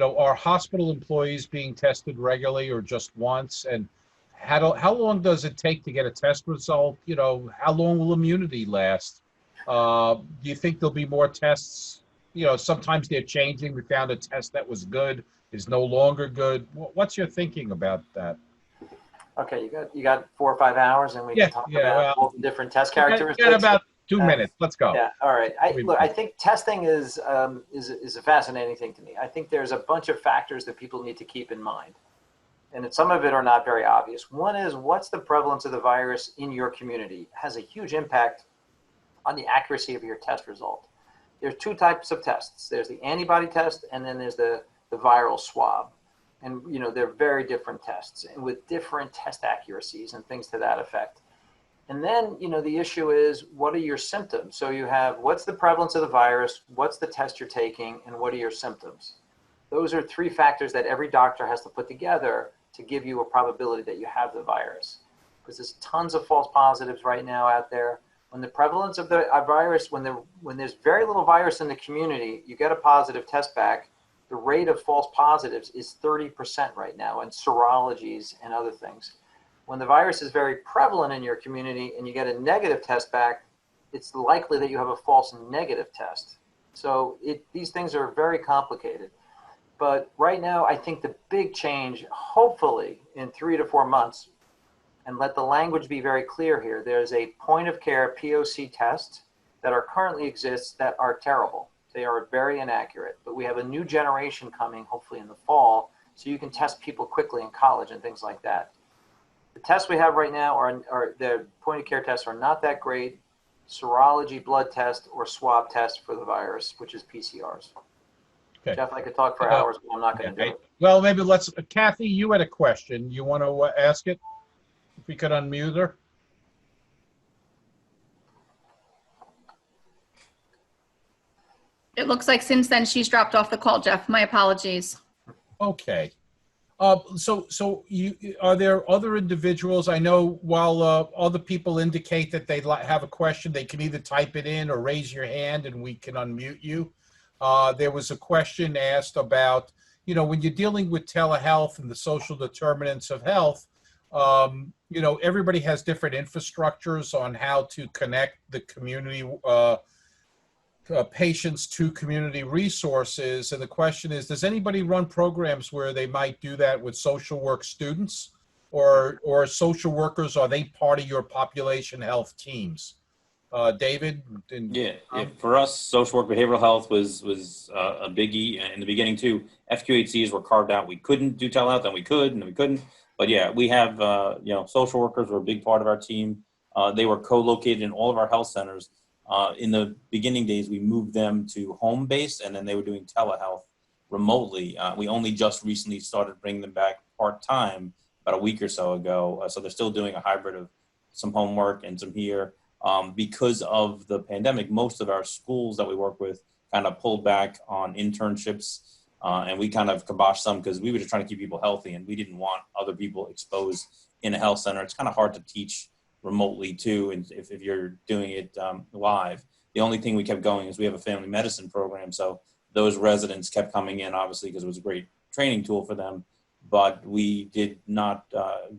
Are hospital employees being tested regularly or just once? And how long does it take to get a test result? How long will immunity last? Do you think there'll be more tests? Sometimes they're changing. We found a test that was good is no longer good. What's your thinking about that? Okay, you got 4 or 5 hours, and we can talk about all the different test characteristics. Got about 2 minutes. Let's go. Yeah, all right. I think testing is a fascinating thing to me. I think there's a bunch of factors that people need to keep in mind, and some of it are not very obvious. One is, what's the prevalence of the virus in your community? It has a huge impact on the accuracy of your test result. There's 2 types of tests. There's the antibody test, and then there's the viral swab. And, they're very different tests, and with different test accuracies and things to that effect. And then, the issue is, what are your symptoms? So you have, what's the prevalence of the virus, what's the test you're taking, and what are your symptoms? Those are 3 factors that every doctor has to put together to give you a probability that you have the virus. Because there's tons of false positives right now out there. When the prevalence of the virus, when there's very little virus in the community, you get a positive test back, the rate of false positives is 30% right now, and serologies and other things. When the virus is very prevalent in your community and you get a negative test back, it's likely that you have a false negative test. So these things are very complicated. But right now, I think the big change, hopefully in 3 to 4 months, and let the language be very clear here, there's a point of care POC test that currently exists that are terrible. They are very inaccurate, but we have a new generation coming, hopefully in the fall, so you can test people quickly in college and things like that. The tests we have right now are the point of care tests are not that great. Serology, blood test, or swab test for the virus, which is PCRs. Okay. Jeff, I could talk for hours, but I'm not going to do it. Well, maybe Kathy, you had a question. You want to ask it? If we could unmute her. It looks like since then she's dropped off the call, Jeff. My apologies. Okay. So are there other individuals? I know while other people indicate that they have a question, they can either type it in or raise your hand and we can unmute you. There was a question asked about, when you're dealing with telehealth and the social determinants of health, everybody has different infrastructures on how to connect the community patients to community resources. And the question is, does anybody run programs where they might do that with social work students or social workers? Are they part of your population health teams? David? For us, social work behavioral health was a biggie in the beginning too. FQHCs were carved out. We couldn't do telehealth, and we could, and we couldn't. But yeah, we have, social workers were a big part of our team. They were co-located in all of our health centers. In the beginning days, we moved them to home-based, and then they were doing telehealth remotely. We only just recently started bringing them back part-time about a week or so ago. So they're still doing a hybrid of some homework and some here. Because of the pandemic, most of our schools that we work with kind of pulled back on internships, and we kind of kiboshed some because we were just trying to keep people healthy, and we didn't want other people exposed in a health center. It's kind of hard to teach remotely too, and if you're doing it live. The only thing we kept going is we have a family medicine program, so those residents kept coming in, obviously, because it was a great training tool for them. but we did not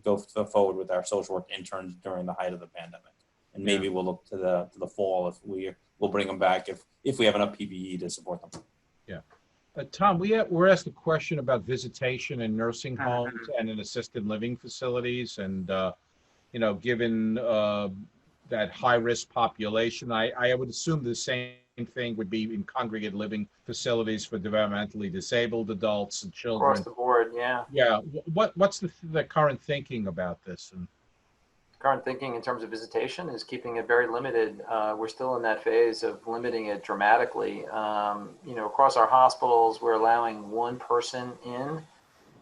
go forward with our social work interns during the height of the pandemic. And maybe we'll look to the fall if we'll bring them back if we have enough PPE to support them. Yeah. Tom, we're asked a question about visitation in nursing homes and in assisted living facilities. And, given that high-risk population, I would assume the same thing would be in congregate living facilities for developmentally disabled adults and children. Across the board, yeah. Yeah. What's the current thinking about this? And Current thinking in terms of visitation is keeping it very limited. We're still in that phase of limiting it dramatically. Across our hospitals, we're allowing one person in,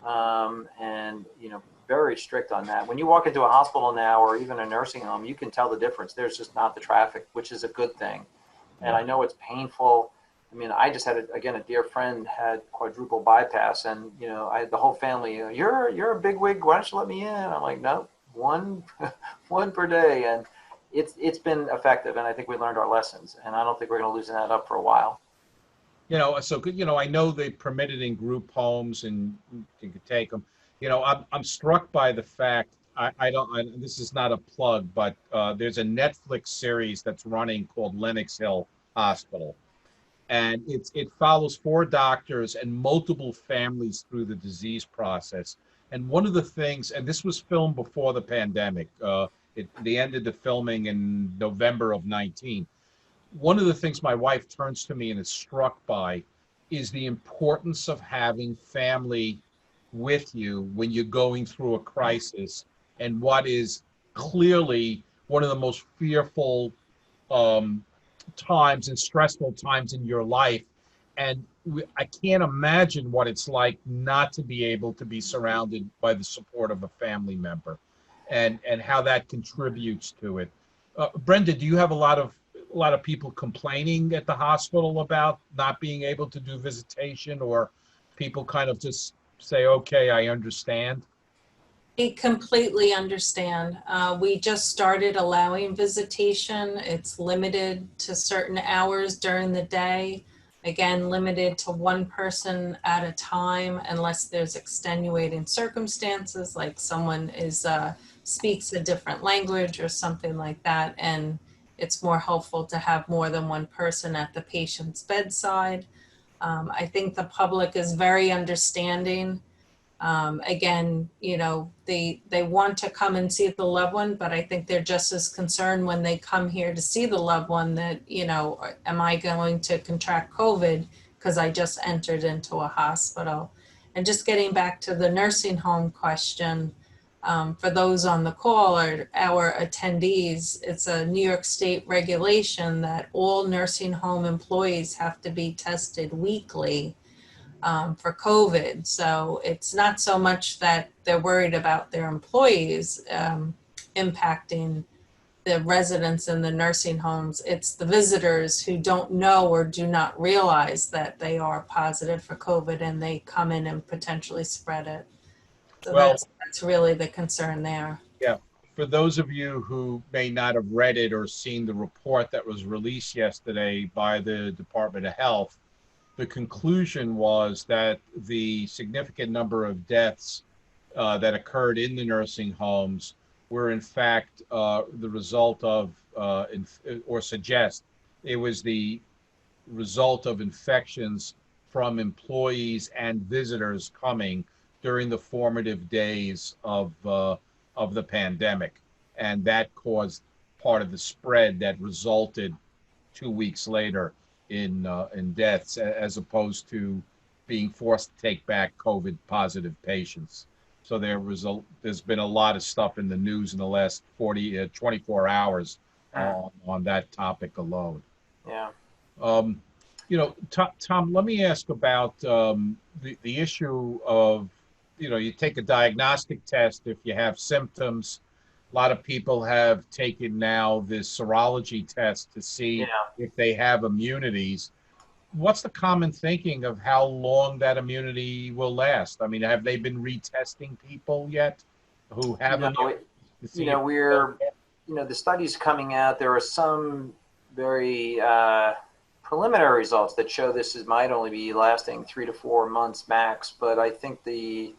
and very strict on that. When you walk into a hospital now, or even a nursing home, you can tell the difference. There's just not the traffic, which is a good thing. And I know it's painful. I mean, I just had a dear friend had quadruple bypass, and the whole family. You're a big wig. Why don't you let me in? I'm like, no, one per day, and it's been effective. And I think we learned our lessons. And I don't think we're going to loosen that up for a while. I know they permit it in group homes, and you can take them. I'm struck by the fact. This is not a plug, but there's a Netflix series that's running called Lenox Hill Hospital, and it follows 4 doctors and multiple families through the disease process. And one of the things, and this was filmed before the pandemic, they ended the filming in November of 19. One of the things my wife turns to me and is struck by is the importance of having family with you when you're going through a crisis, and what is clearly one of the most fearful times and stressful times in your life. And I can't imagine what it's like not to be able to be surrounded by the support of a family member, and how that contributes to it. Brenda, do you have a lot of people complaining at the hospital about not being able to do visitation, or people kind of just say, okay, I understand? I completely understand. We just started allowing visitation. It's limited to certain hours during the day. Again, limited to one person at a time, unless there's extenuating circumstances, like someone speaks a different language or something like that. And it's more helpful to have more than one person at the patient's bedside. I think the public is very understanding. Again, they want to come and see the loved one, but I think they're just as concerned when they come here to see the loved one that, am I going to contract COVID because I just entered into a hospital? And just getting back to the nursing home question, for those on the call or our attendees, it's a New York State regulation that all nursing home employees have to be tested weekly for COVID. So it's not so much that they're worried about their employees impacting the residents in the nursing homes. It's the visitors who don't know or do not realize that they are positive for COVID, and they come in and potentially spread it. So that's really the concern there. Yeah. For those of you who may not have read it or seen the report that was released yesterday by the Department of Health, the conclusion was that the significant number of deaths that occurred in the nursing homes were in fact the result of, or suggest it was the result of infections from employees and visitors coming during the formative days of the pandemic. And that caused part of the spread that resulted 2 weeks later in deaths, as opposed to being forced to take back COVID positive patients. So there's been a lot of stuff in the news in the last 24 hours on that topic alone. Yeah. Tom, let me ask about the issue of, you take a diagnostic test if you have symptoms. A lot of people have taken now this serology test to see if they have immunities. What's the common thinking of how long that immunity will last? I mean, have they been retesting people yet who have immunity? The studies coming out, there are some very preliminary results that show this might only be lasting 3 to 4 months max, but I think the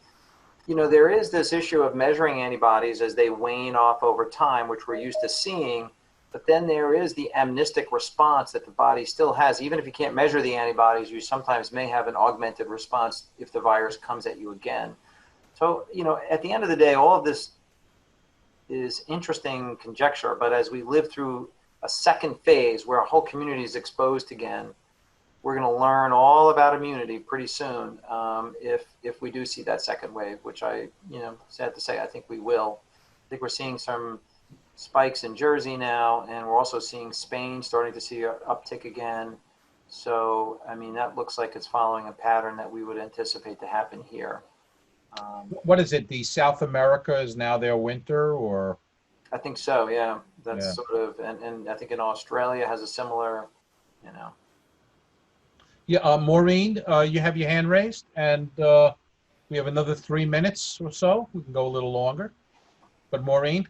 you know, there is this issue of measuring antibodies as they wane off over time, which we're used to seeing. But then there is the amnestic response that the body still has. Even if you can't measure the antibodies, you sometimes may have an augmented response if the virus comes at you again. So, you know, at the end of the day, all of this is interesting conjecture. But as we live through a second phase where a whole community is exposed again, we're going to learn all about immunity pretty soon if we do see that second wave, which I, you know, sad to say, I think we will. I think we're seeing some spikes in Jersey now, and we're also seeing Spain starting to see an uptick again. So, I mean, that looks like it's following a pattern that we would anticipate to happen here. What is it? The South America is now their winter, or? I think so, yeah. That's Yeah. sort of, and I think in Australia has a similar, you know. Yeah, Maureen, you have your hand raised, and we have another 3 minutes or so. We can go a little longer. But Maureen?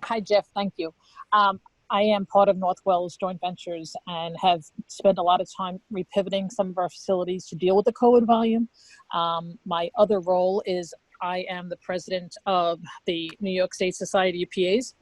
Hi, Jeff. Thank you. I am part of Northwell's joint ventures and have spent a lot of time repivoting some of our facilities to deal with the COVID volume. My other role is I am the president of the New York State Society of PAs,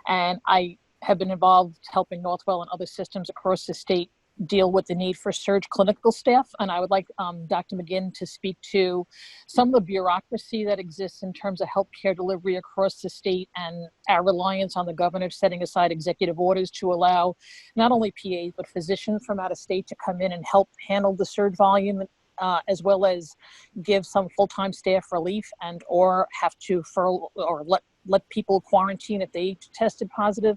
and I have been involved helping Northwell and other systems across the state deal with the need for surge clinical staff. And I would like Dr. McGinn to speak to some of the bureaucracy that exists in terms of healthcare delivery across the state and our reliance on the governor setting aside executive orders to allow not only PAs, but physicians from out of state to come in and help handle the surge volume, as well as give some full-time staff relief and or have to furlough or let people quarantine if they tested positive,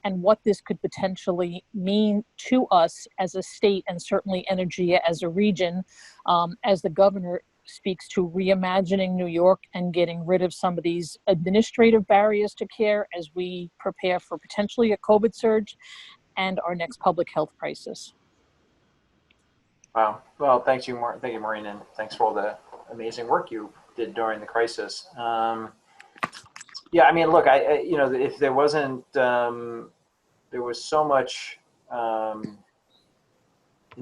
and what this could potentially mean to us as a state and certainly Energeia as a region, as the governor speaks to reimagining New York and getting rid of some of these administrative barriers to care as we prepare for potentially a COVID surge and our next public health crisis. Wow. Well, thank you, Maureen, and thanks for all the amazing work you did during the crisis. Yeah, I mean, look, I you know, if there wasn't, there was so much, in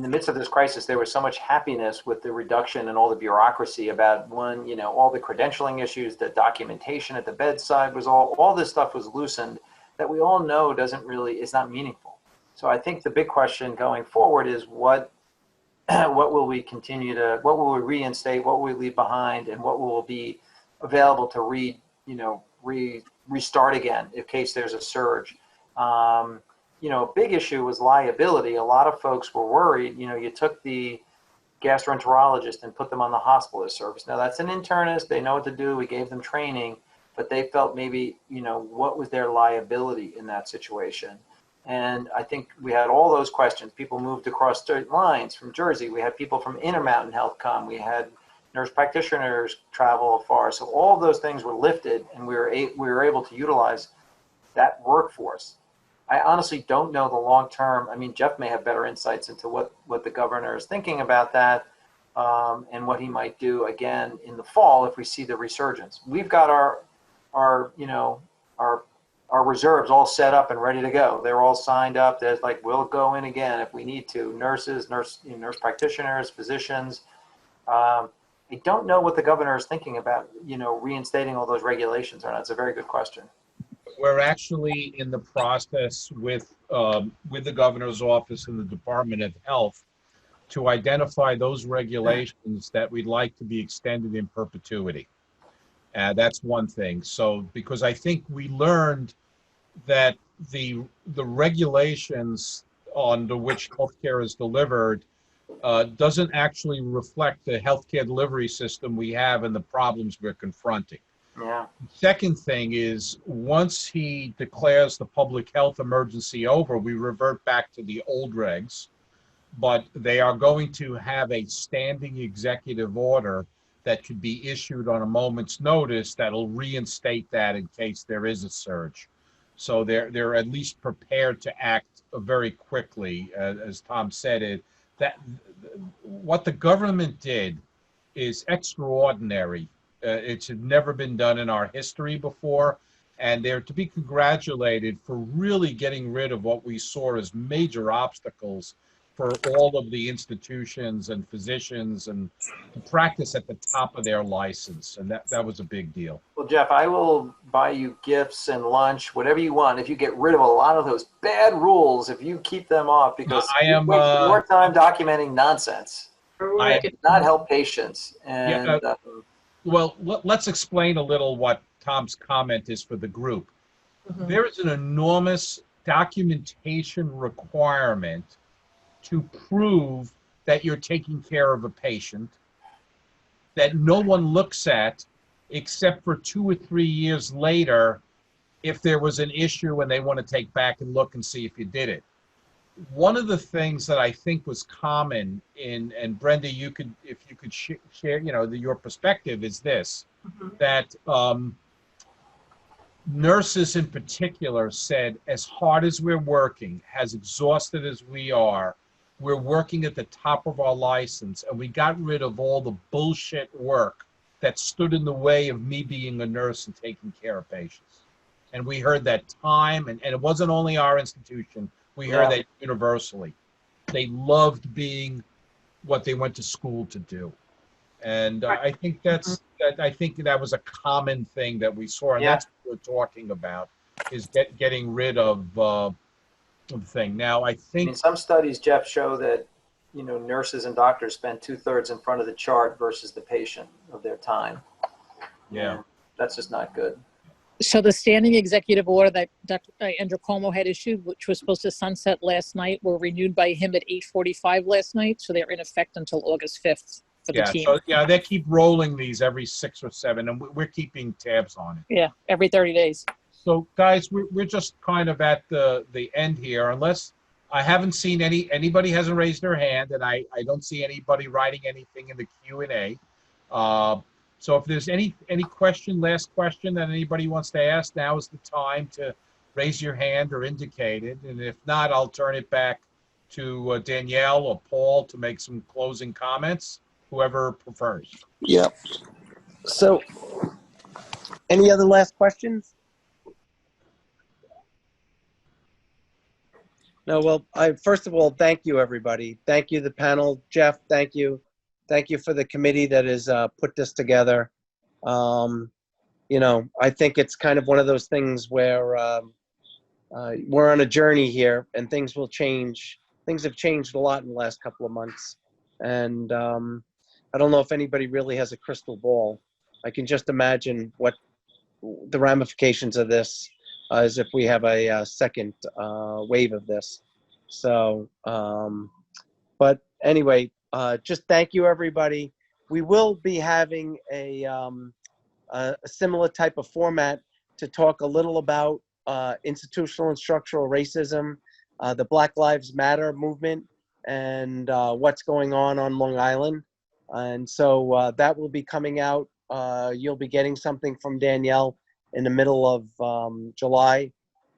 the midst of this crisis, there was so much happiness with the reduction in all the bureaucracy about one, you know, all the credentialing issues, the documentation at the bedside was all this stuff was loosened that we all know is not meaningful. So I think the big question going forward is what will we continue to, what will we reinstate, what will we leave behind, and what will be available to restart again in case there's a surge. You know, a big issue was liability. A lot of folks were worried. You know, you took the gastroenterologist and put them on the hospitalist service. Now that's an internist. They know what to do. We gave them training, but they felt maybe, you know, what was their liability in that situation? And I think we had all those questions. People moved across state lines from Jersey. We had people from Intermountain Health come. We had nurse practitioners travel afar. So all those things were lifted, and we were able to utilize that workforce. I honestly don't know the long term. I mean, Jeff may have better insights into what the governor is thinking about that, and what he might do again in the fall if we see the resurgence. We've got our reserves all set up and ready to go. They're all signed up. There's like, we'll go in again if we need to. Nurse practitioners, physicians. I don't know what the governor is thinking about, you know, reinstating all those regulations or not. It's a very good question. We're actually in the process with the governor's office and the Department of Health to identify those regulations that we'd like to be extended in perpetuity. That's one thing. So, because I think we learned that the regulations under which healthcare is delivered doesn't actually reflect the healthcare delivery system we have and the problems we're confronting. Yeah. Second thing is, once he declares the public health emergency over, we revert back to the old regs, but they are going to have a standing executive order that could be issued on a moment's notice that'll reinstate that in case there is a surge. So they're at least prepared to act very quickly. As Tom said, what the government did is extraordinary. It's never been done in our history before, and they're to be congratulated for really getting rid of what we saw as major obstacles for all of the institutions and physicians and to practice at the top of their license. And that was a big deal. Well, Jeff, I will buy you gifts and lunch, whatever you want, if you get rid of a lot of those bad rules, if you keep them off, because I am, you waste more time documenting nonsense. I Not help patients. And Yeah, well, let's explain a little what Tom's comment is for the group. There is an enormous documentation requirement to prove that you're taking care of a patient that no one looks at except for 2 or 3 years later if there was an issue and they want to take back and look and see if you did it. One of the things that I think was common in, and Brenda, you could, if you could share, your perspective is this, that nurses in particular said, as hard as we're working, as exhausted as we are, we're working at the top of our license, and we got rid of all the bullshit work that stood in the way of me being a nurse and taking care of patients. And we heard that time, and it wasn't only our institution, we heard that universally. They loved being what they went to school to do. And I think I think that was a common thing that we saw, and that's what we're talking about, is getting rid of the thing. Now, I think some studies, Jeff, show that nurses and doctors spend 2/3 in front of the chart versus the patient of their time. Yeah, and that's just not good. So the standing executive order that Dr. Andrew Cuomo had issued, which was supposed to sunset last night, were renewed by him at 8:45 last night. So they're in effect until August 5th for the team. So they keep rolling these every 6 or 7, and we're keeping tabs on it. Yeah, every 30 days. So guys, we're just kind of at the end here, unless I haven't seen anybody hasn't raised their hand, and I don't see anybody writing anything in the Q&A. So if there's any last question that anybody wants to ask, now is the time to raise your hand or indicate it. And if not, I'll turn it back to Danielle or Paul to make some closing comments, whoever prefers. Yeah. So any other last questions? No, well, first of all, thank you, everybody. Thank you, the panel. Jeff, thank you. Thank you for the committee that has put this together. I think it's kind of one of those things where we're on a journey here, and things will change. Things have changed a lot in the last couple of months. And I don't know if anybody really has a crystal ball. I can just imagine what the ramifications of this is if we have a second wave of this. So, but anyway, just thank you, everybody. We will be having a similar type of format to talk a little about institutional and structural racism, the Black Lives Matter movement, and what's going on Long Island. And so that will be coming out. You'll be getting something from Danielle in the middle of July.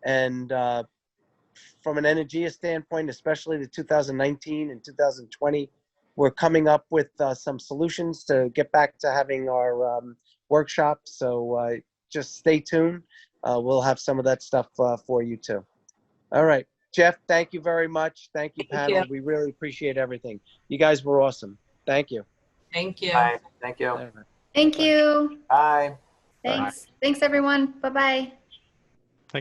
And from an Energeia standpoint, especially the 2019 and 2020, we're coming up with some solutions to get back to having our workshops. So just stay tuned. We'll have some of that stuff for you too. All right. Jeff, thank you very much. Thank you, panel. We really appreciate everything. You guys were awesome. Thank you. Thank you. Bye. Thank you. Thank you. Bye. Thanks. Thanks, everyone. Bye-bye.